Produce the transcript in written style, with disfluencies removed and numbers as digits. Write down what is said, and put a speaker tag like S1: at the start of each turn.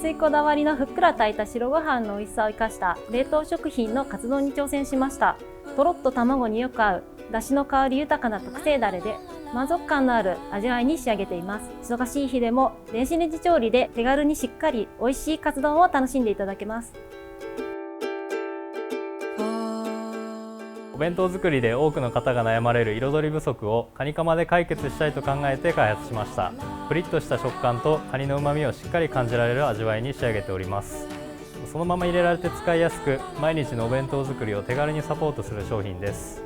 S1: 水こだわりのふっくら炊いた白ご飯の美味しさを生かした冷凍食品のカツ丼に挑戦しました。とろっと卵によく合うだしの香り豊かな特製だれで満足感のある味わいに仕上げています。忙しい日でも電子レンジ調理で手軽にしっかり美味しいカツ丼を楽しんでいただけます。
S2: お弁当作りで多くの方が悩まれる彩り不足をカニカマで解決したいと考えて開発しました。プリッとした食感とカニの旨味をしっかり感じられる味わいに仕上げております。そのまま入れられて使いやすく、毎日のお弁当作りを手軽にサポートする商品です。